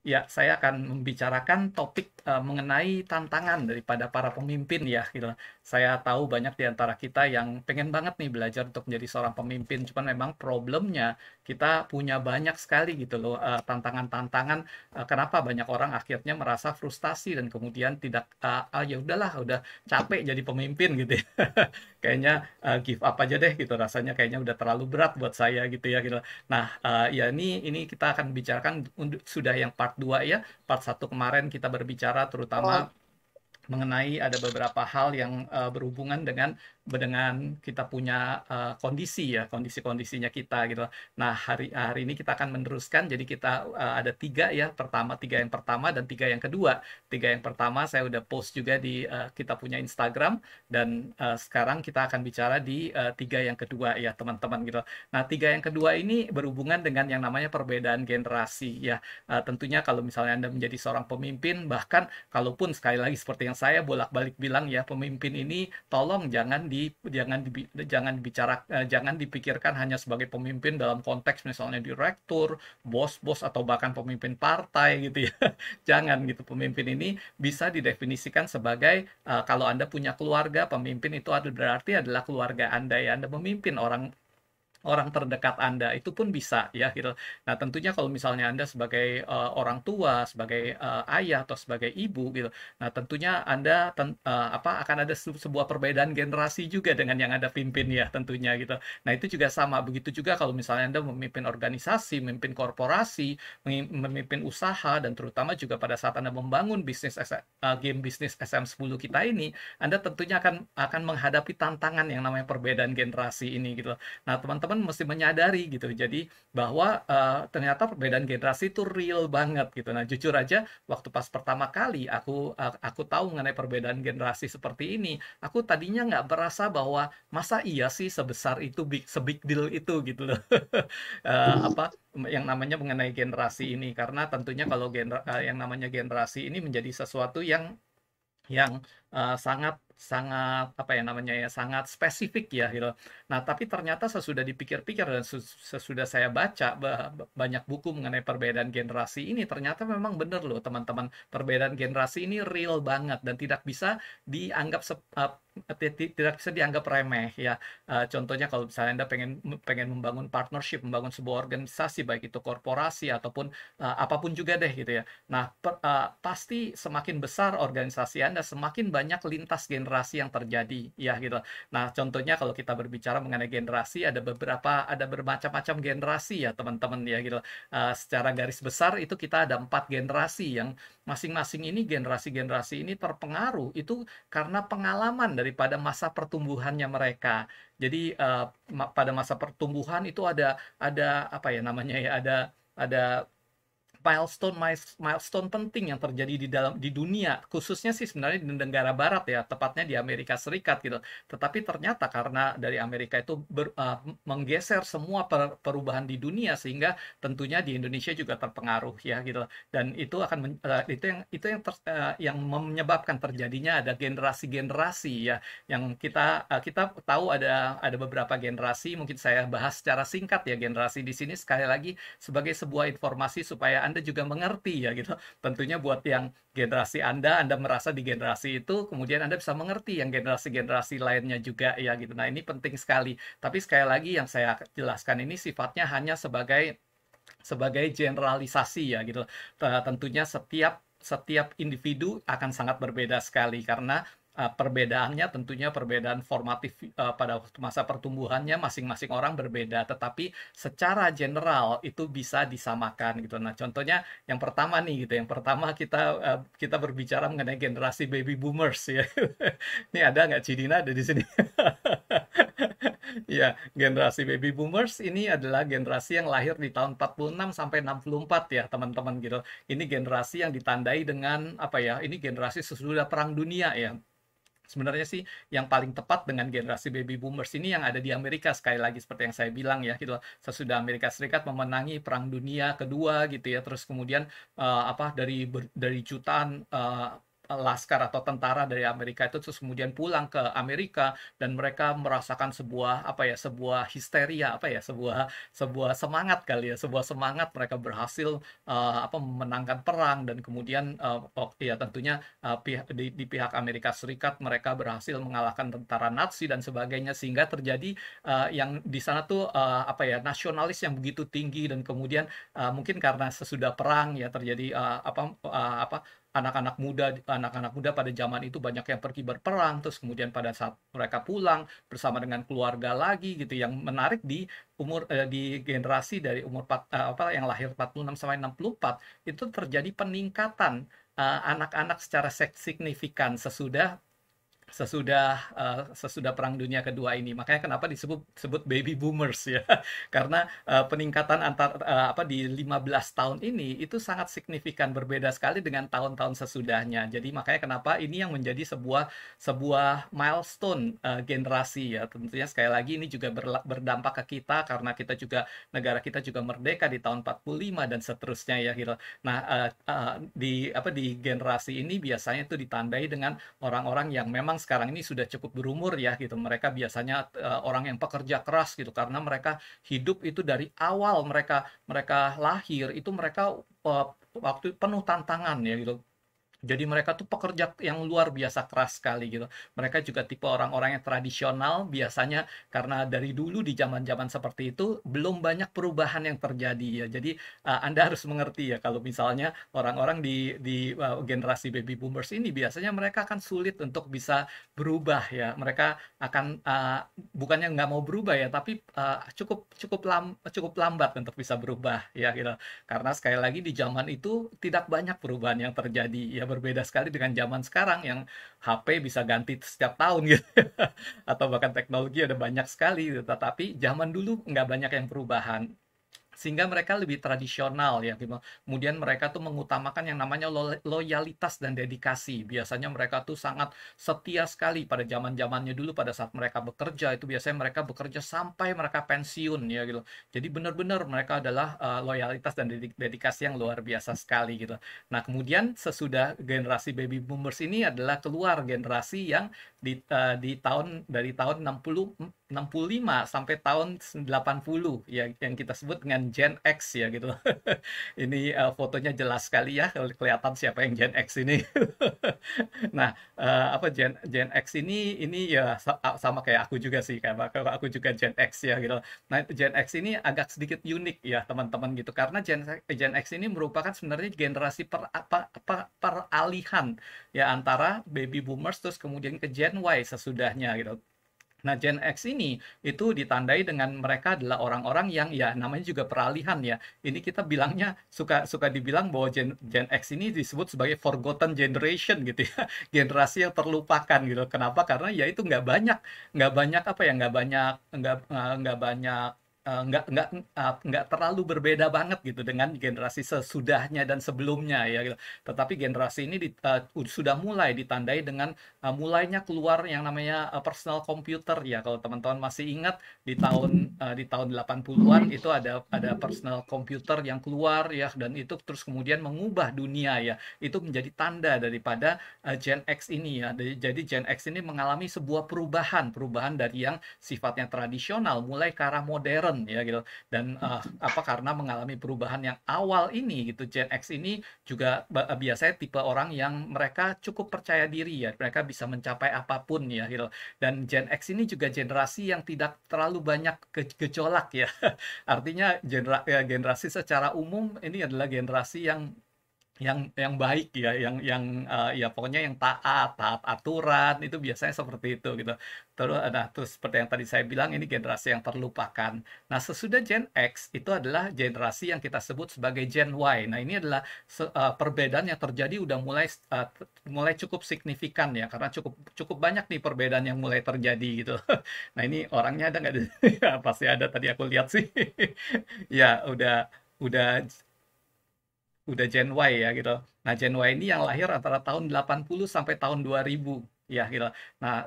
Ya, saya akan membicarakan topik mengenai tantangan daripada para pemimpin ya, gitu. Saya tahu banyak di antara kita yang pengen banget nih belajar untuk menjadi seorang pemimpin, cuman memang problemnya kita punya banyak sekali gitu loh tantangan-tantangan. Kenapa banyak orang akhirnya merasa frustasi dan kemudian tidak ya udahlah, udah capek jadi pemimpin gitu ya. Kayaknya give up aja deh gitu, rasanya kayaknya udah terlalu berat buat saya gitu ya gitu. Nah, ya ini kita akan bicarakan sudah yang part 2 ya. Part satu kemarin kita berbicara terutama mengenai ada beberapa hal yang berhubungan dengan kita punya kondisi ya, kondisi-kondisinya kita gitu. Nah, hari hari ini kita akan meneruskan. Jadi kita ada tiga ya, tiga yang pertama dan tiga yang kedua. Tiga yang pertama saya udah post juga di kita punya Instagram, dan sekarang kita akan bicara di tiga yang kedua ya teman-teman gitu. Nah, tiga yang kedua ini berhubungan dengan yang namanya perbedaan generasi ya. Tentunya kalau misalnya Anda menjadi seorang pemimpin, bahkan kalaupun sekali lagi seperti yang saya bolak-balik bilang ya, pemimpin ini tolong jangan dipikirkan hanya sebagai pemimpin dalam konteks misalnya direktur, bos-bos atau bahkan pemimpin partai gitu ya. Jangan gitu. Pemimpin ini bisa didefinisikan sebagai kalau Anda punya keluarga, pemimpin itu berarti adalah keluarga Anda ya. Anda memimpin orang orang terdekat Anda, itu pun bisa ya gitu. Nah, tentunya kalau misalnya Anda sebagai orang tua, sebagai ayah atau sebagai ibu gitu. Nah, tentunya Anda akan ada sebuah perbedaan generasi juga dengan yang Anda pimpin ya tentunya gitu. Nah, itu juga sama. Begitu juga kalau misalnya Anda memimpin organisasi, memimpin korporasi, memimpin usaha, dan terutama juga pada saat Anda membangun game bisnis SM10 kita ini, Anda tentunya akan menghadapi tantangan yang namanya perbedaan generasi ini gitu. Nah, teman-teman mesti menyadari gitu. Jadi bahwa ternyata perbedaan generasi itu real banget gitu. Nah, jujur aja waktu pas pertama kali aku tahu mengenai perbedaan generasi seperti ini, aku tadinya nggak berasa bahwa masa iya sih sebesar itu, sebig deal itu gitu loh. Apa yang namanya mengenai generasi ini, karena tentunya kalau yang namanya generasi ini menjadi sesuatu yang sangat sangat apa ya namanya ya, sangat spesifik ya gitu. Nah, tapi ternyata sesudah dipikir-pikir dan sesudah saya baca banyak buku mengenai perbedaan generasi ini, ternyata memang benar loh teman-teman, perbedaan generasi ini real banget dan tidak bisa dianggap tidak bisa dianggap remeh ya. Contohnya kalau misalnya Anda pengen pengen membangun partnership, membangun sebuah organisasi baik itu korporasi ataupun apapun juga deh gitu ya. Nah, pasti semakin besar organisasi Anda, semakin banyak lintas generasi yang terjadi, ya gitu. Nah, contohnya kalau kita berbicara mengenai generasi, ada bermacam-macam generasi ya teman-teman ya gitu. Secara garis besar itu kita ada 4 generasi yang masing-masing ini generasi-generasi ini terpengaruh itu karena pengalaman daripada masa pertumbuhannya mereka. Jadi pada masa pertumbuhan itu ada apa ya namanya ya, ada milestone milestone penting yang terjadi di dunia, khususnya sih sebenarnya di negara barat ya, tepatnya di Amerika Serikat gitu. Tetapi ternyata karena dari Amerika itu menggeser semua perubahan di dunia, sehingga tentunya di Indonesia juga terpengaruh ya gitu. Dan itu yang menyebabkan terjadinya ada generasi-generasi ya, yang kita tahu ada beberapa generasi. Mungkin saya bahas secara singkat ya generasi di sini, sekali lagi sebagai sebuah informasi supaya Anda juga mengerti ya gitu. Tentunya buat yang generasi Anda merasa di generasi itu, kemudian Anda bisa mengerti yang generasi-generasi lainnya juga ya gitu. Nah, ini penting sekali. Tapi sekali lagi yang saya jelaskan ini sifatnya hanya sebagai sebagai generalisasi ya gitu. Tentunya setiap setiap individu akan sangat berbeda sekali karena perbedaannya tentunya perbedaan formatif pada waktu masa pertumbuhannya masing-masing orang berbeda, tetapi secara general itu bisa disamakan gitu. Nah, contohnya yang pertama nih gitu, yang pertama kita berbicara mengenai generasi baby boomers ya. Ini ada nggak Cidina ada di sini? Ya, generasi baby boomers ini adalah generasi yang lahir di tahun 46 sampai 64 ya, teman-teman gitu. Ini generasi yang ditandai dengan apa ya? Ini generasi sesudah Perang Dunia ya. Sebenarnya sih yang paling tepat dengan generasi baby boomers ini yang ada di Amerika, sekali lagi seperti yang saya bilang ya gitu. Sesudah Amerika Serikat memenangi Perang Dunia Kedua gitu ya, terus kemudian dari jutaan laskar atau tentara dari Amerika itu terus kemudian pulang ke Amerika dan mereka merasakan sebuah apa ya, sebuah histeria apa ya, sebuah sebuah semangat kali ya, sebuah semangat mereka berhasil apa memenangkan perang dan kemudian ya tentunya di pihak Amerika Serikat mereka berhasil mengalahkan tentara Nazi dan sebagainya sehingga terjadi yang di sana tuh apa ya, nasionalis yang begitu tinggi dan kemudian mungkin karena sesudah perang ya terjadi apa anak-anak muda pada zaman itu banyak yang pergi berperang terus kemudian pada saat mereka pulang bersama dengan keluarga lagi gitu. Yang menarik di generasi dari umur apa yang lahir 46 sampai 64 itu terjadi peningkatan anak-anak secara signifikan sesudah Perang Dunia Kedua ini. Makanya kenapa disebut baby boomers ya. Karena peningkatan apa di 15 tahun ini itu sangat signifikan berbeda sekali dengan tahun-tahun sesudahnya. Jadi makanya kenapa ini yang menjadi sebuah milestone generasi ya. Tentunya sekali lagi ini juga berdampak ke kita karena negara kita juga merdeka di tahun 45 dan seterusnya ya gitu. Nah, di generasi ini biasanya itu ditandai dengan orang-orang yang memang sekarang ini sudah cukup berumur ya gitu. Mereka biasanya orang yang pekerja keras gitu karena mereka hidup itu dari awal mereka mereka lahir itu mereka waktu penuh tantangan ya gitu. Jadi mereka tuh pekerja yang luar biasa keras sekali gitu. Mereka juga tipe orang-orang yang tradisional biasanya karena dari dulu di zaman-zaman seperti itu belum banyak perubahan yang terjadi ya. Jadi Anda harus mengerti ya kalau misalnya orang-orang di generasi baby boomers ini biasanya mereka akan sulit untuk bisa berubah ya. Mereka akan bukannya nggak mau berubah ya, tapi cukup lambat untuk bisa berubah ya gitu. Karena sekali lagi di zaman itu tidak banyak perubahan yang terjadi ya, berbeda sekali dengan zaman sekarang yang HP bisa ganti setiap tahun gitu atau bahkan teknologi ada banyak sekali gitu. Tetapi zaman dulu nggak banyak yang perubahan sehingga mereka lebih tradisional ya gitu. Kemudian mereka tuh mengutamakan yang namanya loyalitas dan dedikasi. Biasanya mereka tuh sangat setia sekali pada zaman-zamannya dulu pada saat mereka bekerja itu biasanya mereka bekerja sampai mereka pensiun ya gitu. Jadi benar-benar mereka adalah loyalitas dan dedikasi yang luar biasa sekali gitu. Nah, kemudian sesudah generasi baby boomers ini adalah keluar generasi yang dari tahun 65 sampai tahun 80 ya yang kita sebut dengan Gen X ya gitu. Ini fotonya jelas sekali ya kelihatan siapa yang Gen X ini. Nah, apa Gen X ini ya sama kayak aku juga sih, kayak aku juga Gen X ya gitu. Nah, Gen X ini agak sedikit unik ya teman-teman gitu karena Gen X ini merupakan sebenarnya generasi peralihan ya antara baby boomers terus kemudian ke Gen Y sesudahnya gitu. Nah, Gen X ini itu ditandai dengan mereka adalah orang-orang yang ya namanya juga peralihan ya. Ini kita bilangnya suka dibilang bahwa Gen X ini disebut sebagai forgotten generation gitu ya. Generasi yang terlupakan gitu. Kenapa? Karena ya itu nggak banyak apa ya, nggak banyak nggak terlalu berbeda banget gitu dengan generasi sesudahnya dan sebelumnya ya gitu. Tetapi generasi ini sudah mulai ditandai dengan mulainya keluar yang namanya personal computer ya. Kalau teman-teman masih ingat di tahun 80-an itu ada personal computer yang keluar ya dan itu terus kemudian mengubah dunia ya. Itu menjadi tanda daripada Gen X ini ya. Jadi Gen X ini mengalami sebuah perubahan dari yang sifatnya tradisional mulai ke arah modern ya gitu. Dan karena mengalami perubahan yang awal ini gitu, Gen X ini juga biasanya tipe orang yang mereka cukup percaya diri ya. Mereka bisa mencapai apapun ya gitu. Dan Gen X ini juga generasi yang tidak terlalu banyak gejolak ya. Artinya generasi secara umum ini adalah generasi yang baik ya, ya pokoknya yang taat aturan itu biasanya seperti itu gitu. Terus seperti yang tadi saya bilang ini generasi yang terlupakan. Nah, sesudah Gen X itu adalah generasi yang kita sebut sebagai Gen Y. Nah, ini adalah perbedaan yang terjadi udah mulai cukup signifikan ya karena cukup banyak nih perbedaan yang mulai terjadi gitu. Nah, ini orangnya ada nggak? Ya, pasti ada tadi aku lihat sih. Ya, udah Gen Y ya gitu. Nah, Gen Y ini yang lahir antara tahun 80 sampai tahun 2000 ya gitu. Nah,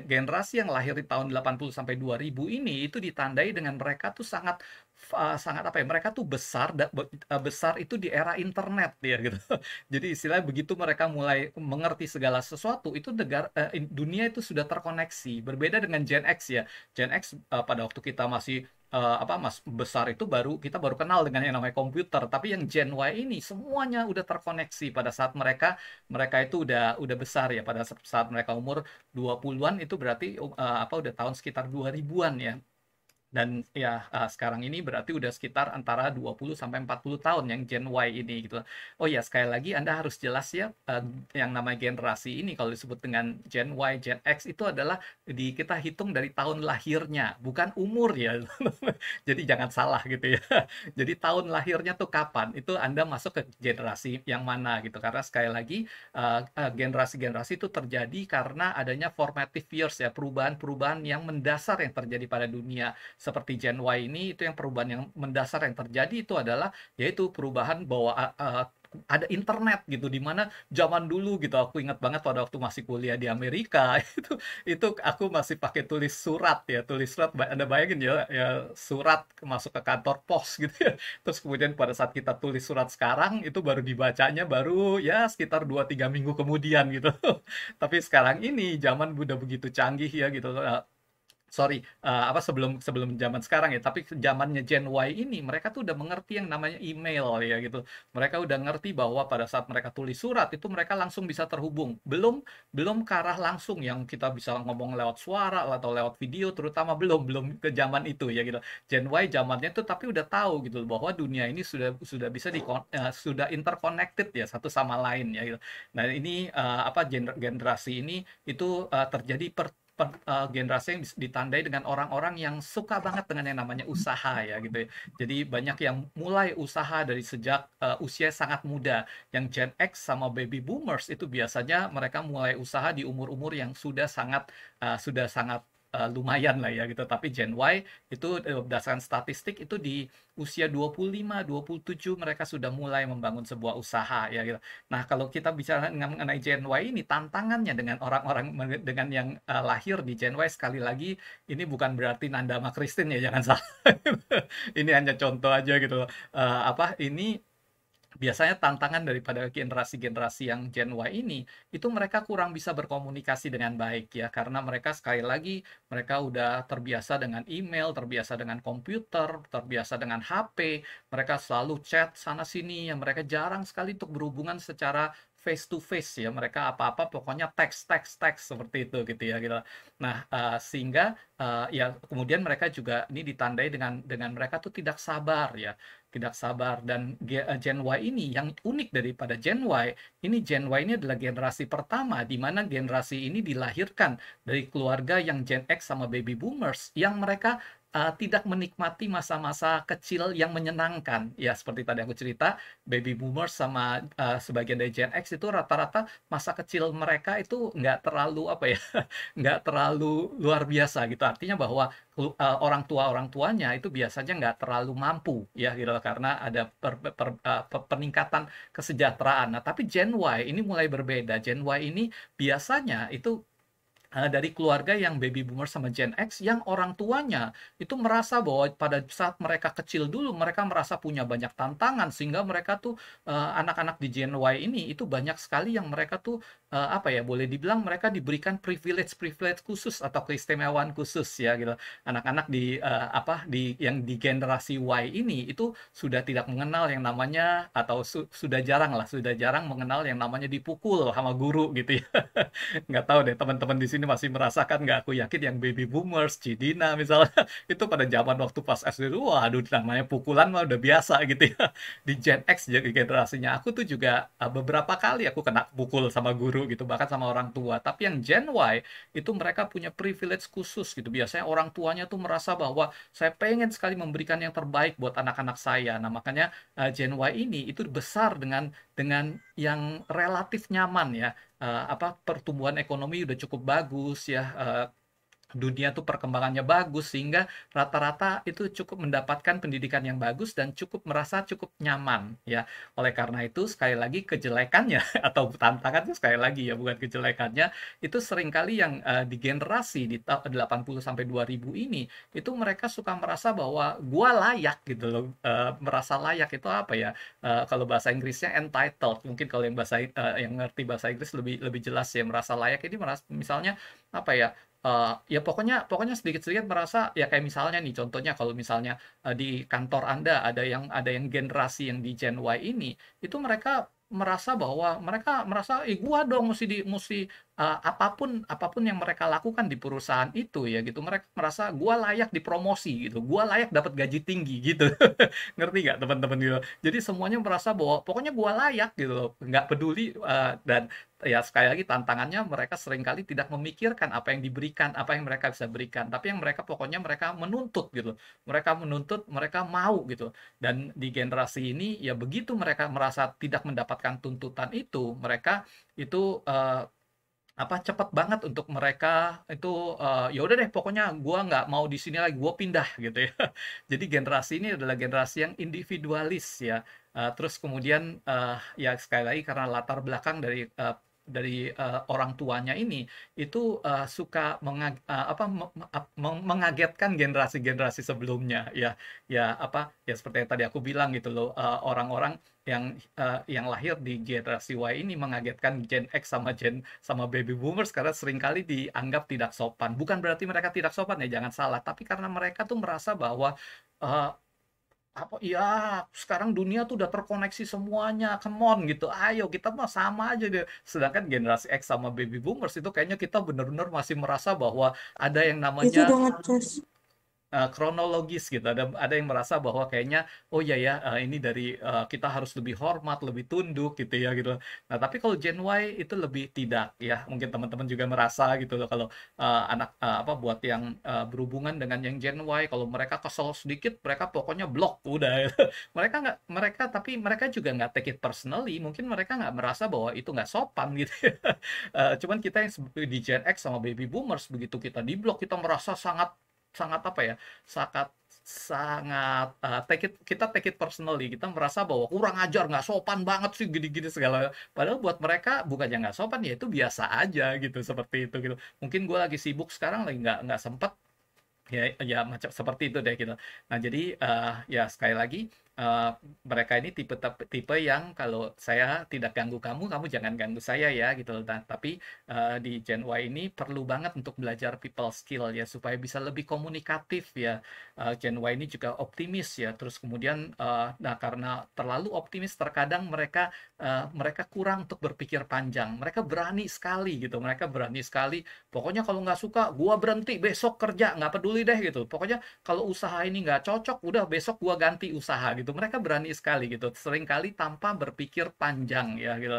generasi yang lahir di tahun 80 sampai 2000 ini itu ditandai dengan mereka tuh sangat sangat apa ya, mereka tuh besar itu di era internet ya gitu. Jadi istilahnya begitu mereka mulai mengerti segala sesuatu itu dunia itu sudah terkoneksi. Berbeda dengan Gen X ya. Gen X pada waktu kita masih besar itu kita baru kenal dengan yang namanya komputer. Tapi yang Gen Y ini semuanya udah terkoneksi pada saat mereka mereka itu udah besar ya, pada saat mereka umur 20-an itu berarti udah tahun sekitar 2000-an ya. Dan ya sekarang ini berarti udah sekitar antara 20 sampai 40 tahun yang Gen Y ini gitu. Oh ya, sekali lagi Anda harus jelas ya, yang namanya generasi ini kalau disebut dengan Gen Y, Gen X itu adalah kita hitung dari tahun lahirnya, bukan umur ya. Jadi jangan salah gitu ya. Jadi tahun lahirnya tuh kapan? Itu Anda masuk ke generasi yang mana gitu. Karena sekali lagi generasi-generasi itu terjadi karena adanya formative years ya, perubahan-perubahan yang mendasar yang terjadi pada dunia seperti Gen Y ini. Itu yang perubahan yang mendasar yang terjadi itu adalah yaitu perubahan bahwa ada internet gitu, di mana zaman dulu gitu aku ingat banget pada waktu masih kuliah di Amerika itu aku masih pakai tulis surat Anda bayangin ya surat masuk ke kantor pos gitu ya. Terus kemudian pada saat kita tulis surat sekarang itu baru dibacanya baru ya sekitar 2-3 minggu kemudian gitu. Tapi sekarang ini zaman udah begitu canggih ya gitu. Sorry, sebelum sebelum zaman sekarang ya, tapi zamannya Gen Y ini mereka tuh udah mengerti yang namanya email ya gitu. Mereka udah ngerti bahwa pada saat mereka tulis surat itu mereka langsung bisa terhubung. Belum belum ke arah langsung yang kita bisa ngomong lewat suara atau lewat video, terutama belum belum ke zaman itu ya gitu. Gen Y zamannya tuh tapi udah tahu gitu bahwa dunia ini sudah bisa sudah interconnected ya satu sama lain ya gitu. Nah, ini generasi ini itu terjadi generasi yang ditandai dengan orang-orang yang suka banget dengan yang namanya usaha ya gitu ya. Jadi banyak yang mulai usaha dari sejak usia sangat muda. Yang Gen X sama baby boomers itu biasanya mereka mulai usaha di umur-umur yang sudah sangat lumayan lah ya gitu. Tapi Gen Y itu berdasarkan statistik itu di usia 25, 27 mereka sudah mulai membangun sebuah usaha ya gitu. Nah, kalau kita bicara mengenai Gen Y ini, tantangannya dengan orang-orang dengan yang lahir di Gen Y, sekali lagi ini bukan berarti Nanda sama Christine ya, jangan salah. Ini hanya contoh aja gitu. Ini biasanya tantangan daripada generasi-generasi yang Gen Y ini, itu mereka kurang bisa berkomunikasi dengan baik ya, karena mereka sekali lagi, mereka udah terbiasa dengan email, terbiasa dengan komputer, terbiasa dengan HP, mereka selalu chat sana-sini, ya mereka jarang sekali untuk berhubungan secara face to face ya, mereka apa-apa pokoknya teks teks teks seperti itu gitu ya gitu. Nah, sehingga ya kemudian mereka juga ini ditandai dengan mereka tuh tidak sabar ya, tidak sabar. Dan Gen Y ini yang unik daripada Gen Y ini, Gen Y ini adalah generasi pertama di mana generasi ini dilahirkan dari keluarga yang Gen X sama baby boomers yang mereka tidak menikmati masa-masa kecil yang menyenangkan ya, seperti tadi aku cerita baby boomers sama sebagian dari Gen X itu rata-rata masa kecil mereka itu nggak terlalu apa ya, nggak terlalu luar biasa gitu. Artinya bahwa orang tuanya itu biasanya nggak terlalu mampu ya gitu, karena ada peningkatan kesejahteraan. Nah, tapi Gen Y ini mulai berbeda. Gen Y ini biasanya itu dari keluarga yang baby boomer sama Gen X yang orang tuanya itu merasa bahwa pada saat mereka kecil dulu mereka merasa punya banyak tantangan, sehingga mereka tuh anak-anak di Gen Y ini itu banyak sekali yang mereka tuh boleh dibilang mereka diberikan privilege khusus atau keistimewaan khusus ya gitu. Anak-anak di generasi Y ini itu sudah tidak mengenal yang namanya, atau sudah jarang mengenal yang namanya dipukul sama guru gitu ya. Nggak tahu deh teman-teman di sini masih merasakan nggak. Aku yakin yang baby boomers, Cidina misalnya, itu pada zaman waktu pas SD itu, waduh namanya pukulan mah udah biasa gitu ya. Di Gen X, jadi generasinya aku tuh juga beberapa kali aku kena pukul sama guru gitu, bahkan sama orang tua. Tapi yang Gen Y, itu mereka punya privilege khusus gitu. Biasanya orang tuanya tuh merasa bahwa saya pengen sekali memberikan yang terbaik buat anak-anak saya. Nah, makanya Gen Y ini itu besar dengan yang relatif nyaman ya, pertumbuhan ekonomi udah cukup bagus ya, dunia tuh perkembangannya bagus sehingga rata-rata itu cukup mendapatkan pendidikan yang bagus dan merasa cukup nyaman ya. Oleh karena itu sekali lagi kejelekannya atau tantangannya sekali lagi ya bukan kejelekannya itu seringkali yang di generasi di 80 sampai 2000 ini itu mereka suka merasa bahwa gua layak gitu loh. Merasa layak itu apa ya? Kalau bahasa Inggrisnya entitled. Mungkin kalau yang yang ngerti bahasa Inggris lebih lebih jelas ya merasa layak ini merasa misalnya apa ya? Ya pokoknya pokoknya sedikit-sedikit merasa ya kayak misalnya nih contohnya kalau misalnya, di kantor Anda ada yang generasi yang di Gen Y ini, itu mereka merasa bahwa mereka merasa, "Ih gua dong musti apapun apapun yang mereka lakukan di perusahaan itu ya gitu, mereka merasa gua layak dipromosi gitu, gua layak dapat gaji tinggi," gitu. Ngerti nggak teman-teman gitu? Jadi semuanya merasa bahwa pokoknya gua layak gitu loh, nggak peduli, dan ya sekali lagi tantangannya mereka seringkali tidak memikirkan apa yang diberikan, apa yang mereka bisa berikan, tapi yang mereka pokoknya mereka menuntut gitu. Mereka menuntut, mereka mau gitu. Dan di generasi ini ya begitu mereka merasa tidak mendapatkan tuntutan itu, mereka itu cepat banget untuk mereka itu ya udah deh pokoknya gua nggak mau di sini lagi, gua pindah gitu ya. Jadi generasi ini adalah generasi yang individualis ya. Terus kemudian ya sekali lagi karena latar belakang dari orang tuanya ini itu suka mengagetkan generasi-generasi sebelumnya ya ya seperti yang tadi aku bilang gitu loh orang-orang yang lahir di generasi Y ini mengagetkan Gen X sama baby boomers karena seringkali dianggap tidak sopan. Bukan berarti mereka tidak sopan ya, jangan salah, tapi karena mereka tuh merasa bahwa eh, ya sekarang dunia tuh udah terkoneksi semuanya, come on gitu, ayo kita mah sama aja deh. Sedangkan generasi X sama baby boomers itu kayaknya kita benar-benar masih merasa bahwa ada yang Itu namanya banget, Mas. kronologis gitu. Ada yang merasa bahwa kayaknya oh iya ya ini dari kita harus lebih hormat, lebih tunduk gitu ya gitu. Nah, tapi kalau Gen Y itu lebih tidak ya. Mungkin teman-teman juga merasa gitu loh kalau buat yang berhubungan dengan yang Gen Y kalau mereka kesel sedikit mereka pokoknya blok udah. Tapi mereka juga nggak take it personally. Mungkin mereka nggak merasa bahwa itu nggak sopan gitu. Cuman kita yang di Gen X sama baby boomers begitu kita di blok kita merasa sangat sangat apa ya sangat sangat kita take it personally kita merasa bahwa kurang ajar nggak sopan banget sih gini-gini segala padahal buat mereka bukannya nggak sopan ya itu biasa aja gitu seperti itu gitu mungkin gue lagi sibuk sekarang lagi nggak sempet ya ya macam seperti itu deh gitu. Nah jadi ya sekali lagi eh, mereka ini tipe yang kalau saya tidak ganggu kamu, kamu jangan ganggu saya ya gitu. Nah tapi di Gen Y ini perlu banget untuk belajar people skill ya supaya bisa lebih komunikatif ya. Gen Y ini juga optimis ya. Terus kemudian nah karena terlalu optimis terkadang mereka kurang untuk berpikir panjang. Mereka berani sekali gitu. Mereka berani sekali pokoknya kalau nggak suka, gua berhenti besok kerja, nggak peduli deh gitu. Pokoknya kalau usaha ini nggak cocok, udah besok gua ganti usaha gitu. Mereka berani sekali gitu. Seringkali tanpa berpikir panjang ya gitu.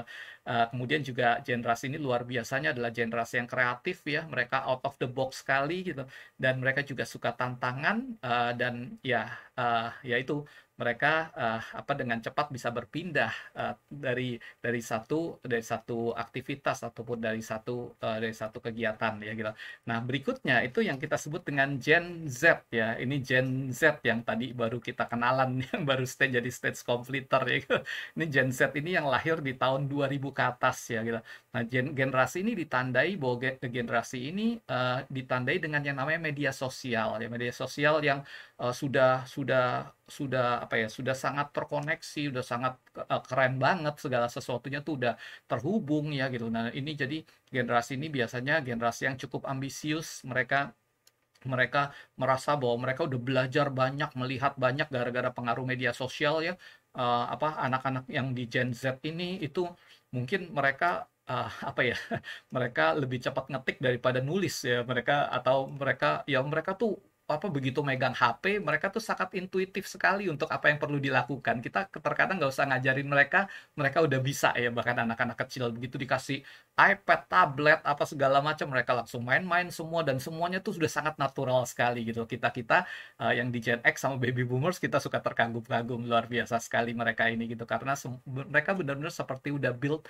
Kemudian juga generasi ini luar biasanya adalah generasi yang kreatif ya. Mereka out of the box sekali gitu. Dan mereka juga suka tantangan dan ya itu mereka dengan cepat bisa berpindah dari satu aktivitas ataupun dari satu kegiatan ya gitu. Nah, berikutnya itu yang kita sebut dengan Gen Z ya. Ini Gen Z yang tadi baru kita kenalan yang baru jadi stage completer ya gitu. Ini Gen Z ini yang lahir di tahun 2000 ke atas ya gitu. Nah, generasi ini ditandai bahwa generasi ini ditandai dengan yang namanya media sosial ya. Media sosial yang sudah sangat terkoneksi, udah sangat keren banget segala sesuatunya tuh udah terhubung ya gitu. Nah, ini jadi generasi ini biasanya generasi yang cukup ambisius. Mereka mereka merasa bahwa mereka udah belajar banyak, melihat banyak gara-gara pengaruh media sosial ya. Anak-anak yang di Gen Z ini itu mungkin mereka mereka lebih cepat ngetik daripada nulis ya mereka atau mereka tuh begitu megang HP, mereka tuh sangat intuitif sekali untuk apa yang perlu dilakukan. Kita terkadang nggak usah ngajarin mereka, mereka udah bisa ya. Bahkan anak-anak kecil begitu dikasih iPad, tablet, apa segala macam, mereka langsung main-main semua dan semuanya tuh sudah sangat natural sekali gitu. Kita-kita yang di Gen X sama Baby Boomers, kita suka terkagum-kagum luar biasa sekali mereka ini gitu, karena mereka benar-benar seperti udah build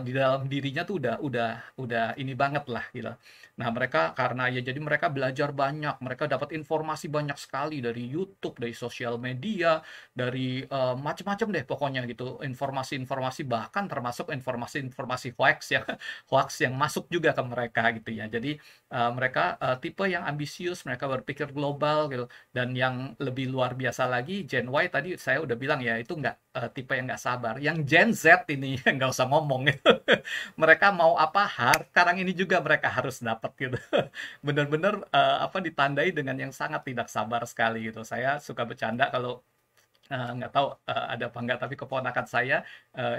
di dalam dirinya tuh udah ini banget lah gitu. Nah, mereka karena ya jadi mereka belajar banyak, mereka dapat informasi banyak sekali dari YouTube, dari sosial media, dari macam-macam deh pokoknya gitu, informasi-informasi, bahkan termasuk informasi-informasi hoax ya, hoax yang masuk juga ke mereka gitu ya. Jadi mereka tipe yang ambisius, mereka berpikir global gitu. Dan yang lebih luar biasa lagi, Gen Y tadi saya udah bilang ya, itu nggak tipe yang nggak sabar. Yang Gen Z ini nggak usah ngomong gitu. Mereka mau apa, sekarang ini juga mereka harus dapat gitu. Bener-bener apa ditandai dengan yang sangat tidak sabar sekali gitu. Saya suka bercanda kalau nggak tahu ada apa nggak, tapi keponakan saya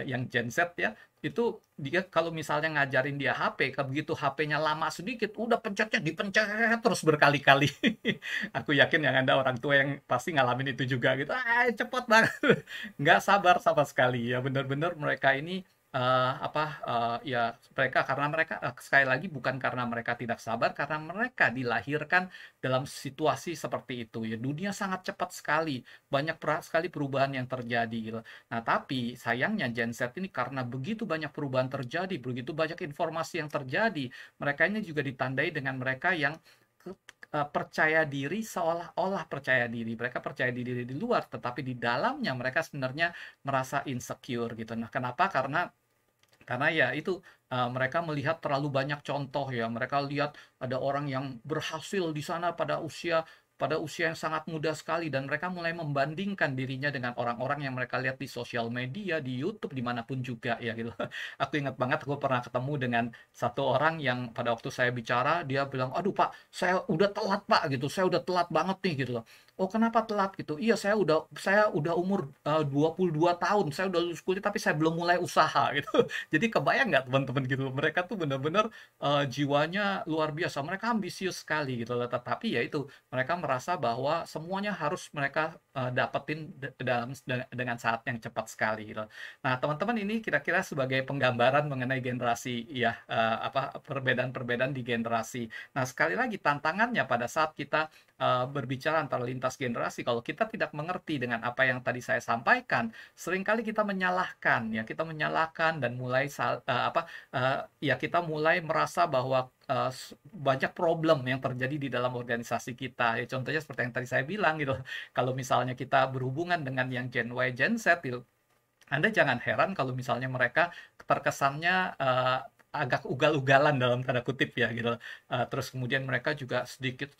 yang Gen Z ya, itu dia kalau misalnya ngajarin dia HP, kalau begitu HP-nya lama sedikit, udah pencetnya dipencet terus berkali-kali. Aku yakin yang ada orang tua yang pasti ngalamin itu juga gitu, cepet banget, nggak sabar sama sekali ya, bener-bener mereka ini ya mereka, karena mereka sekali lagi bukan karena mereka tidak sabar, karena mereka dilahirkan dalam situasi seperti itu ya. Dunia sangat cepat sekali, banyak sekali perubahan yang terjadi gitu. Nah, tapi sayangnya Gen Z ini karena begitu banyak perubahan terjadi, begitu banyak informasi yang terjadi, mereka ini juga ditandai dengan mereka yang percaya diri, seolah-olah percaya diri. Mereka percaya diri di luar, tetapi di dalamnya mereka sebenarnya merasa insecure gitu. Nah, kenapa? Karena ya itu, mereka melihat terlalu banyak contoh ya, mereka lihat ada orang yang berhasil di sana pada usia yang sangat muda sekali, dan mereka mulai membandingkan dirinya dengan orang-orang yang mereka lihat di sosial media, di YouTube, dimanapun juga ya gitu. Aku ingat banget aku pernah ketemu dengan satu orang yang pada waktu saya bicara, dia bilang, "Aduh Pak, saya udah telat Pak," gitu, "saya udah telat banget nih," gitu loh. "Oh kenapa telat?" gitu. "Iya saya udah umur 22 tahun, saya udah lulus kuliah tapi saya belum mulai usaha," gitu. Jadi kebayang nggak teman-teman gitu, mereka tuh benar-benar jiwanya luar biasa, mereka ambisius sekali gitu loh, tetapi ya itu, mereka merasa bahwa semuanya harus mereka dapetin dengan saat yang cepat sekali gitu. Nah, teman-teman, ini kira-kira sebagai penggambaran mengenai generasi ya, perbedaan-perbedaan di generasi. Nah, sekali lagi tantangannya pada saat kita berbicara antar lintas generasi, kalau kita tidak mengerti dengan apa yang tadi saya sampaikan, seringkali kita menyalahkan ya, kita menyalahkan dan mulai ya kita mulai merasa bahwa banyak problem yang terjadi di dalam organisasi kita. Ya contohnya seperti yang tadi saya bilang gitu. Kalau misalnya kita berhubungan dengan yang Gen Y, Gen Z gitu, Anda jangan heran kalau misalnya mereka terkesannya agak ugal-ugalan dalam tanda kutip ya gitu. Terus kemudian mereka juga sedikit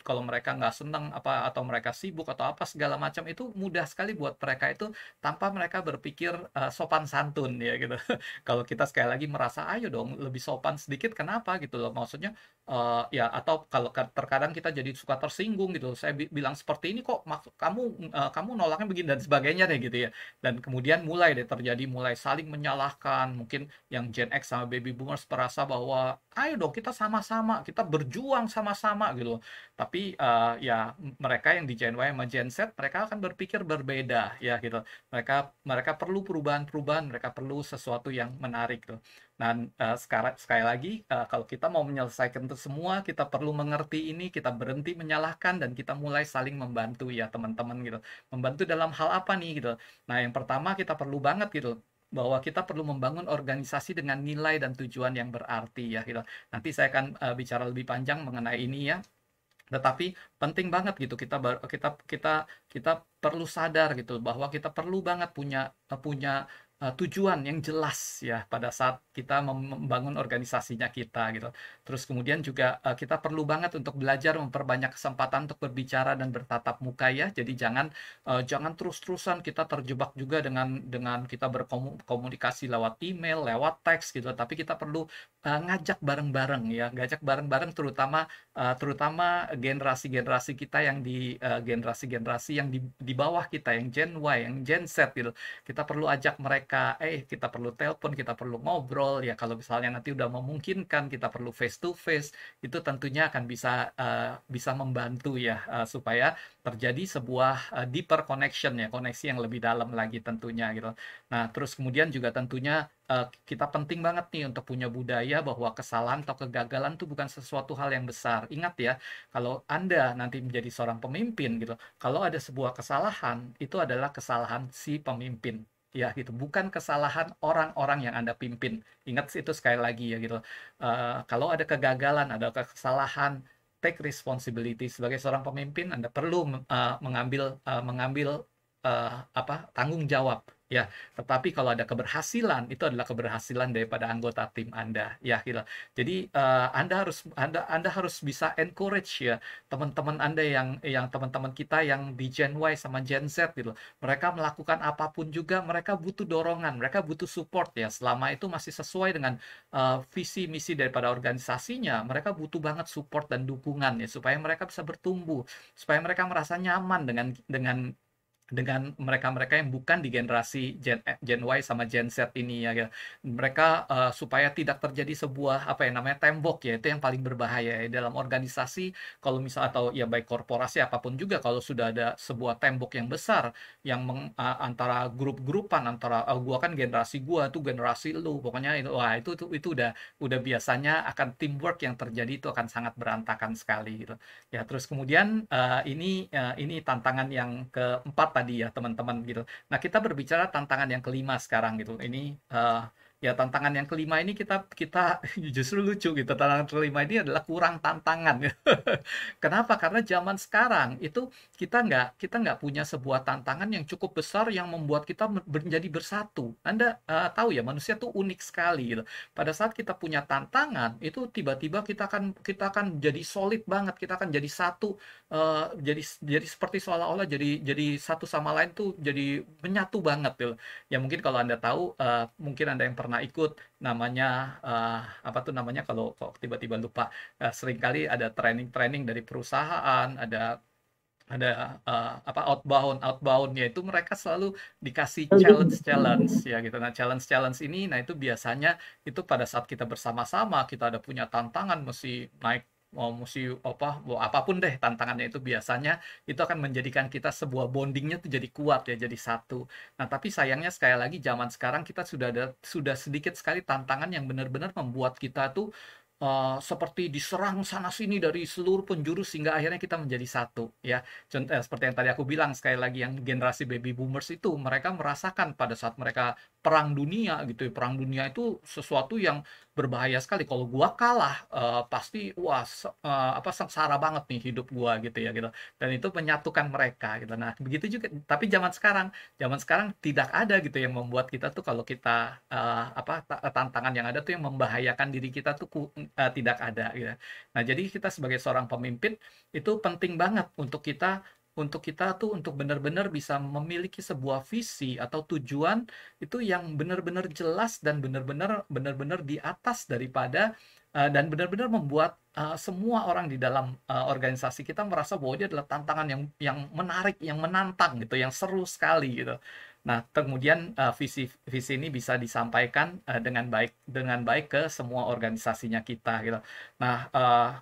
kalau mereka nggak senang atau mereka sibuk atau apa segala macam, itu mudah sekali buat mereka itu tanpa mereka berpikir sopan santun ya gitu. Kalau kita sekali lagi merasa ayo dong lebih sopan sedikit, kenapa gitu loh, maksudnya ya, atau kalau terkadang kita jadi suka tersinggung gitu, saya bilang seperti ini kok, maksud kamu nolaknya begini dan sebagainya deh gitu ya. Dan kemudian mulai saling menyalahkan, mungkin yang Gen X sama Baby Boomers merasa bahwa ayo dong kita sama-sama, kita berjuang sama-sama gitu. Tapi ya mereka yang di Gen Y sama Gen Z, mereka akan berpikir berbeda ya gitu. Mereka mereka perlu perubahan-perubahan, mereka perlu sesuatu yang menarik tuh. Dan sekarang sekali lagi, kalau kita mau menyelesaikan itu semua, kita perlu mengerti ini, kita berhenti menyalahkan dan kita mulai saling membantu ya teman-teman gitu. Membantu dalam hal apa nih gitu. Nah, yang pertama kita perlu banget gitu, bahwa kita perlu membangun organisasi dengan nilai dan tujuan yang berarti ya gitu. Nanti saya akan bicara lebih panjang mengenai ini ya. Tetapi penting banget gitu, kita kita kita perlu sadar gitu bahwa kita perlu banget punya punya tujuan yang jelas ya pada saat kita membangun organisasinya kita gitu. Terus kemudian juga kita perlu banget untuk belajar memperbanyak kesempatan untuk berbicara dan bertatap muka ya. Jadi jangan terus-terusan kita terjebak juga dengan kita berkomunikasi lewat email, lewat teks gitu. Tapi kita perlu ngajak bareng-bareng ya, ngajak bareng-bareng terutama generasi-generasi kita yang generasi-generasi yang di bawah kita, yang Gen Y, yang Gen Z gitu. Kita perlu ajak mereka, kita perlu telepon, kita perlu ngobrol ya. Kalau misalnya nanti udah memungkinkan, kita perlu face to face, itu tentunya akan bisa membantu ya, supaya terjadi sebuah deeper connection ya, koneksi yang lebih dalam lagi tentunya gitu. Nah, terus kemudian juga tentunya kita penting banget nih untuk punya budaya bahwa kesalahan atau kegagalan itu bukan sesuatu hal yang besar. Ingat ya, kalau Anda nanti menjadi seorang pemimpin gitu, kalau ada sebuah kesalahan, itu adalah kesalahan si pemimpin. Ya gitu, bukan kesalahan orang-orang yang Anda pimpin. Ingat itu sekali lagi ya gitu. Kalau ada kegagalan, ada kesalahan, take responsibility sebagai seorang pemimpin. Anda perlu mengambil tanggung jawab ya. Tetapi kalau ada keberhasilan, itu adalah keberhasilan daripada anggota tim Anda ya gitu. Jadi Anda harus bisa encourage ya teman-teman Anda yang teman-teman kita yang di Gen Y sama Gen Z gitu. Mereka melakukan apapun juga, mereka butuh dorongan, mereka butuh support ya. Selama itu masih sesuai dengan visi misi daripada organisasinya, mereka butuh banget support dan dukungan ya supaya mereka bisa bertumbuh, supaya mereka merasa nyaman dengan mereka-mereka yang bukan di generasi Gen Y sama Gen Z ini ya, gitu. Mereka supaya tidak terjadi sebuah apa ya namanya tembok ya, itu yang paling berbahaya ya dalam organisasi. Kalau misal atau ya baik korporasi apapun juga, kalau sudah ada sebuah tembok yang besar yang antara grup-grupan, antara gua kan generasi gua tuh generasi lu, pokoknya itu wah itu udah biasanya akan teamwork yang terjadi itu akan sangat berantakan sekali gitu. Ya, terus kemudian ini tantangan yang keempat tadi ya, teman-teman gitu. Nah, kita berbicara tantangan yang kelima sekarang gitu. Ini ya tantangan yang kelima ini kita kita justru lucu gitu. Tantangan kelima ini adalah kurang tantangan. Kenapa? Karena zaman sekarang itu kita nggak punya sebuah tantangan yang cukup besar yang membuat kita menjadi bersatu. Anda tahu ya, manusia tuh unik sekali gitu. Pada saat kita punya tantangan, itu tiba-tiba kita akan jadi solid banget, kita akan jadi satu, jadi seperti seolah-olah jadi satu sama lain tuh jadi menyatu banget tuh. Ya mungkin kalau Anda tahu, mungkin Anda yang pernah ikut namanya apa tuh namanya kalau kok tiba-tiba lupa, seringkali ada training-training dari perusahaan, ada apa outbound yaitu mereka selalu dikasih challenge ya gitu. Nah, challenge ini, nah itu biasanya itu pada saat kita bersama-sama kita ada punya tantangan mesti naik, mesti apa apapun deh tantangannya, itu biasanya itu akan menjadikan kita sebuah bondingnya tuh jadi kuat ya, jadi satu. Nah, tapi sayangnya sekali lagi zaman sekarang kita sudah sedikit sekali tantangan yang benar-benar membuat kita tuh seperti diserang sana sini dari seluruh penjuru sehingga akhirnya kita menjadi satu ya. Contoh seperti yang tadi aku bilang sekali lagi, yang generasi baby boomers itu mereka merasakan pada saat mereka perang dunia gitu ya. Perang dunia itu sesuatu yang berbahaya sekali. Kalau gua kalah pasti wah apa sengsara banget nih hidup gua gitu ya gitu. Dan itu menyatukan mereka gitu. Nah, begitu juga tapi zaman sekarang tidak ada gitu yang membuat kita tuh kalau kita tantangan yang ada tuh yang membahayakan diri kita tuh tidak ada gitu. Nah, jadi kita sebagai seorang pemimpin itu penting banget untuk kita tuh untuk benar-benar bisa memiliki sebuah visi atau tujuan itu yang benar-benar jelas dan benar-benar di atas daripada dan benar-benar membuat semua orang di dalam organisasi kita merasa bahwa dia adalah tantangan yang menarik, yang menantang gitu, yang seru sekali gitu. Nah, kemudian visi visi ini bisa disampaikan dengan baik ke semua organisasinya kita gitu. Nah,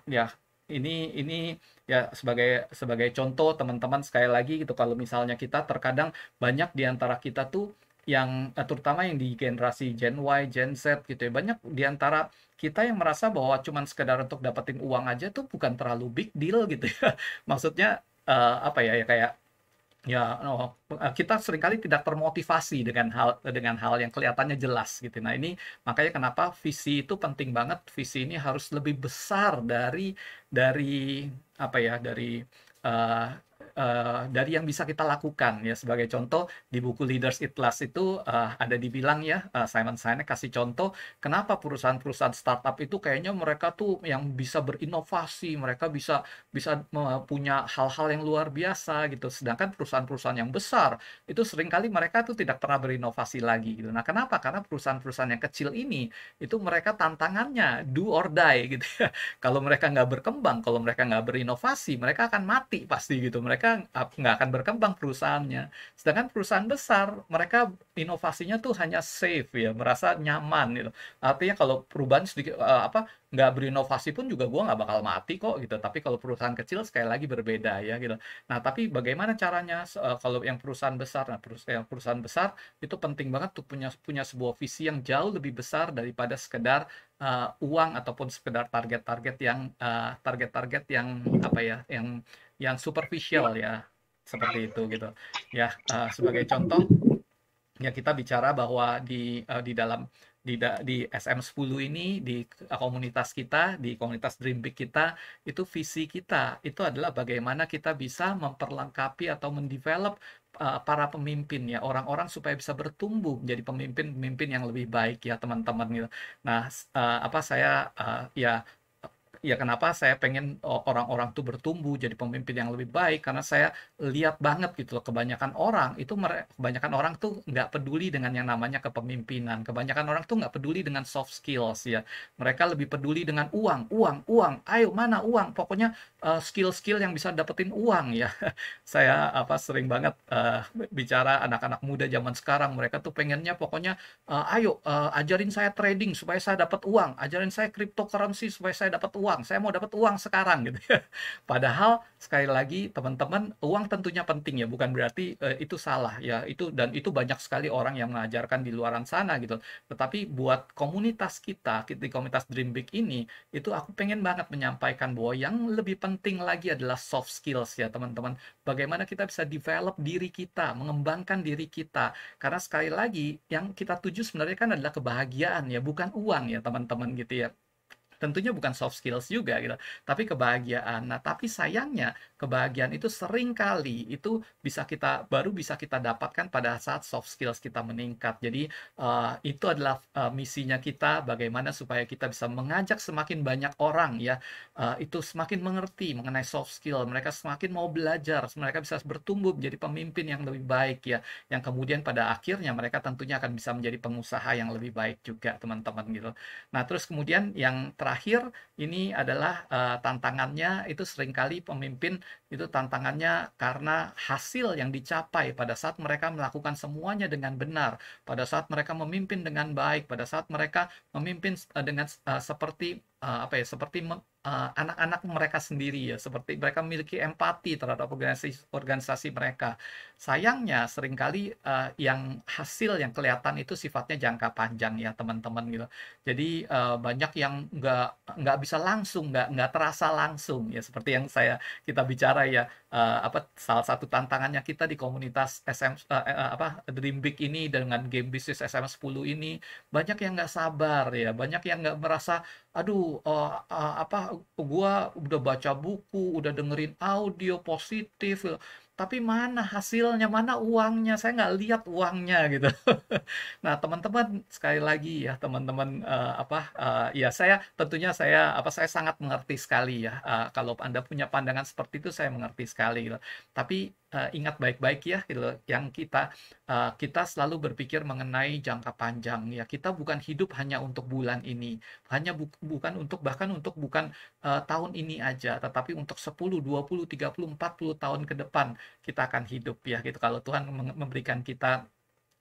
ya ini ya sebagai sebagai contoh teman-teman sekali lagi gitu, kalau misalnya kita terkadang banyak di antara kita tuh yang terutama yang di generasi Gen Y, Gen Z gitu ya, banyak di antara kita yang merasa bahwa cuman sekedar untuk dapetin uang aja tuh bukan terlalu big deal gitu ya. Maksudnya apa ya, ya kayak ya, kita seringkali tidak termotivasi dengan hal yang kelihatannya jelas gitu. Nah, ini makanya kenapa visi itu penting banget. Visi ini harus lebih besar dari apa ya, dari eh, dari yang bisa kita lakukan ya. Sebagai contoh di buku Leaders Eat Last itu ada dibilang ya, Simon Sinek kasih contoh kenapa perusahaan-perusahaan startup itu kayaknya mereka tuh yang bisa berinovasi, mereka bisa bisa punya hal-hal yang luar biasa gitu. Sedangkan perusahaan-perusahaan yang besar itu seringkali mereka tuh tidak pernah berinovasi lagi gitu. Nah, kenapa? Karena perusahaan-perusahaan yang kecil ini itu mereka tantangannya do or die gitu ya. Kalau mereka nggak berkembang, kalau mereka nggak berinovasi, mereka akan mati pasti gitu. Mereka nggak akan berkembang perusahaannya. Sedangkan perusahaan besar, mereka inovasinya tuh hanya safe ya, merasa nyaman gitu. Artinya kalau perubahan sedikit nggak berinovasi pun juga gue nggak bakal mati kok gitu. Tapi kalau perusahaan kecil sekali lagi berbeda ya gitu. Nah, tapi bagaimana caranya kalau yang perusahaan besar, nah perusahaan besar itu penting banget tuh punya punya sebuah visi yang jauh lebih besar daripada sekedar uang ataupun sekedar target-target yang apa ya, yang superficial ya, seperti itu gitu. Ya, sebagai contoh ya kita bicara bahwa di dalam di SM10 ini di komunitas kita, di komunitas Dream Big kita, itu visi kita itu adalah bagaimana kita bisa memperlengkapi atau mendevelop para pemimpin ya, orang-orang supaya bisa bertumbuh menjadi pemimpin-pemimpin yang lebih baik ya teman-teman gitu. Nah, saya ya ya kenapa saya pengen orang-orang tuh bertumbuh jadi pemimpin yang lebih baik, karena saya lihat banget gitu loh, kebanyakan orang tuh nggak peduli dengan yang namanya kepemimpinan, kebanyakan orang tuh nggak peduli dengan soft skills ya, mereka lebih peduli dengan uang, uang, uang, ayo mana uang, pokoknya skill-skill yang bisa dapetin uang ya. Saya sering banget bicara anak-anak muda zaman sekarang, mereka tuh pengennya pokoknya ayo ajarin saya trading supaya saya dapat uang, ajarin saya cryptocurrency supaya saya dapat uang, saya mau dapat uang sekarang gitu ya. Padahal sekali lagi teman-teman, uang tentunya penting ya, bukan berarti itu salah ya, dan itu banyak sekali orang yang mengajarkan di luaran sana gitu. Tetapi buat komunitas kita di komunitas Dream Big ini, itu aku pengen banget menyampaikan bahwa yang lebih penting lagi adalah soft skills ya teman-teman. Bagaimana kita bisa develop diri kita, mengembangkan diri kita. Karena sekali lagi yang kita tuju sebenarnya kan adalah kebahagiaan ya, bukan uang ya teman-teman gitu ya. Tentunya bukan soft skills juga gitu, tapi kebahagiaan. Nah, tapi sayangnya kebahagiaan itu sering kali itu bisa kita dapatkan pada saat soft skills kita meningkat. Jadi itu adalah misinya kita, bagaimana supaya kita bisa mengajak semakin banyak orang ya, itu semakin mengerti mengenai soft skill, mereka semakin mau belajar, mereka bisa bertumbuh menjadi pemimpin yang lebih baik ya, yang kemudian pada akhirnya mereka tentunya akan bisa menjadi pengusaha yang lebih baik juga teman-teman gitu. Nah, terus kemudian yang terakhir ini adalah tantangannya itu seringkali pemimpin itu tantangannya karena hasil yang dicapai pada saat mereka melakukan semuanya dengan benar, pada saat mereka memimpin dengan baik, pada saat mereka memimpin dengan seperti anak-anak mereka sendiri ya, seperti mereka memiliki empati terhadap organisasi mereka. Sayangnya seringkali yang hasil yang kelihatan itu sifatnya jangka panjang ya teman-teman gitu. Jadi banyak yang nggak bisa langsung, nggak terasa langsung ya, seperti yang kita bicara ya, salah satu tantangannya kita di komunitas Dream Big ini dengan game bisnis SM10 ini, banyak yang nggak sabar ya, banyak yang nggak merasa aduh, gua udah baca buku, udah dengerin audio positif, tapi mana hasilnya, mana uangnya, saya nggak lihat uangnya gitu. Nah, teman-teman sekali lagi ya, teman-teman ya saya sangat mengerti sekali ya. Kalau Anda punya pandangan seperti itu, saya mengerti sekali gitu. Tapi ingat baik-baik ya gitu loh, yang kita selalu berpikir mengenai jangka panjang ya. Kita bukan hidup hanya untuk bulan ini, bahkan untuk bukan tahun ini aja, tetapi untuk 10, 20, 30, 40 tahun ke depan kita akan hidup ya gitu. Kalau Tuhan memberikan kita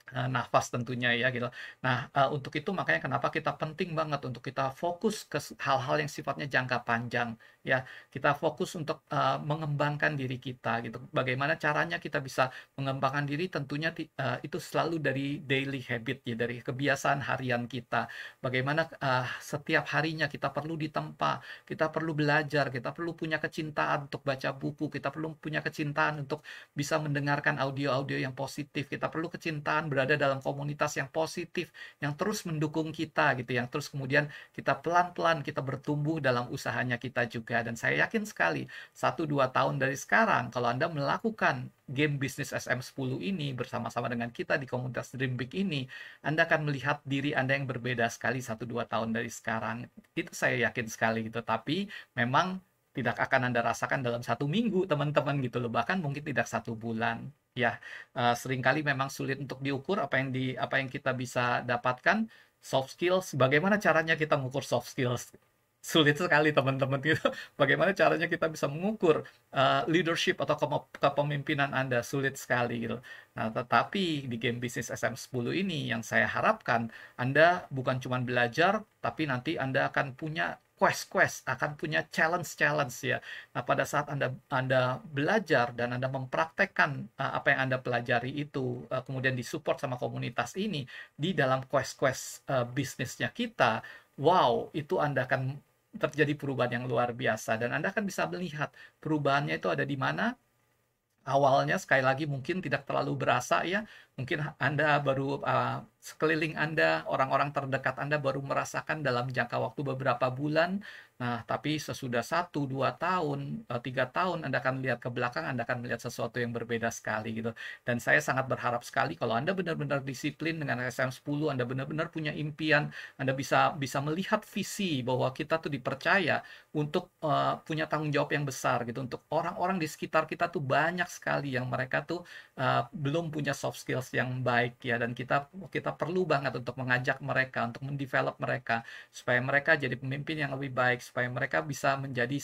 nafas tentunya ya gitu. Nah, untuk itu makanya kenapa kita penting banget untuk kita fokus ke hal-hal yang sifatnya jangka panjang ya. Kita fokus untuk mengembangkan diri kita gitu. Bagaimana caranya kita bisa mengembangkan diri, tentunya itu selalu dari daily habit ya, dari kebiasaan harian kita. Bagaimana setiap harinya kita perlu ditempa, kita perlu belajar, kita perlu punya kecintaan untuk baca buku, kita perlu punya kecintaan untuk bisa mendengarkan audio-audio yang positif, kita perlu kecintaan berada dalam komunitas yang positif, yang terus mendukung kita gitu, yang terus kemudian kita pelan-pelan kita bertumbuh dalam usahanya kita juga. Dan saya yakin sekali 1-2 tahun dari sekarang kalau Anda melakukan game bisnis SM10 ini bersama-sama dengan kita di komunitas Dream Big ini, Anda akan melihat diri Anda yang berbeda sekali 1-2 tahun dari sekarang. Itu saya yakin sekali gitu. Tapi memang tidak akan Anda rasakan dalam 1 minggu, teman-teman gitu loh. Bahkan mungkin tidak 1 bulan. Ya, seringkali memang sulit untuk diukur apa yang kita bisa dapatkan. Soft skills, bagaimana caranya kita mengukur soft skills? Sulit sekali teman-teman gitu. Bagaimana caranya kita bisa mengukur leadership atau kepemimpinan Anda? Sulit sekali gitu. Nah, tetapi di game bisnis SM10 ini yang saya harapkan Anda bukan cuma belajar, tapi nanti Anda akan punya quest-quest, akan punya challenge-challenge ya. Nah, pada saat Anda belajar dan Anda mempraktekkan apa yang Anda pelajari itu, kemudian disupport sama komunitas ini di dalam quest-quest bisnisnya kita, wow, itu Anda akan terjadi perubahan yang luar biasa dan Anda akan bisa melihat perubahannya itu ada di mana. Awalnya sekali lagi mungkin tidak terlalu berasa ya, mungkin Anda baru sekeliling Anda, orang-orang terdekat Anda baru merasakan dalam jangka waktu beberapa bulan. Nah, tapi sesudah 1-2 tahun, 3 tahun Anda akan lihat ke belakang, Anda akan melihat sesuatu yang berbeda sekali gitu. Dan saya sangat berharap sekali kalau Anda benar-benar disiplin dengan SM10, Anda benar-benar punya impian, Anda bisa bisa melihat visi bahwa kita tuh dipercaya untuk punya tanggung jawab yang besar gitu, untuk orang-orang di sekitar kita tuh banyak sekali yang mereka tuh belum punya soft skills yang baik ya, dan kita kita perlu banget untuk mengajak mereka, untuk mendevelop mereka supaya mereka jadi pemimpin yang lebih baik, supaya mereka bisa menjadi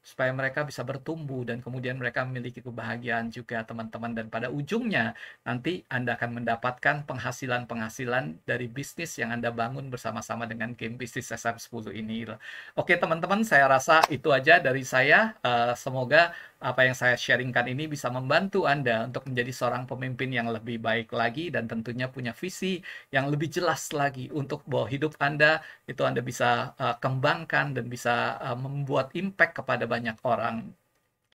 supaya mereka bisa bertumbuh dan kemudian mereka memiliki kebahagiaan juga teman-teman, dan pada ujungnya nanti Anda akan mendapatkan penghasilan-penghasilan dari bisnis yang Anda bangun bersama-sama dengan game bisnis SM10 ini. Oke teman-teman, saya rasa itu aja dari saya. Semoga apa yang saya sharingkan ini bisa membantu Anda untuk menjadi seorang pemimpin yang lebih baik lagi dan tentunya punya visi yang lebih jelas lagi untuk bahwa hidup Anda itu Anda bisa kembangkan dan bisa membuat impact kepada banyak orang.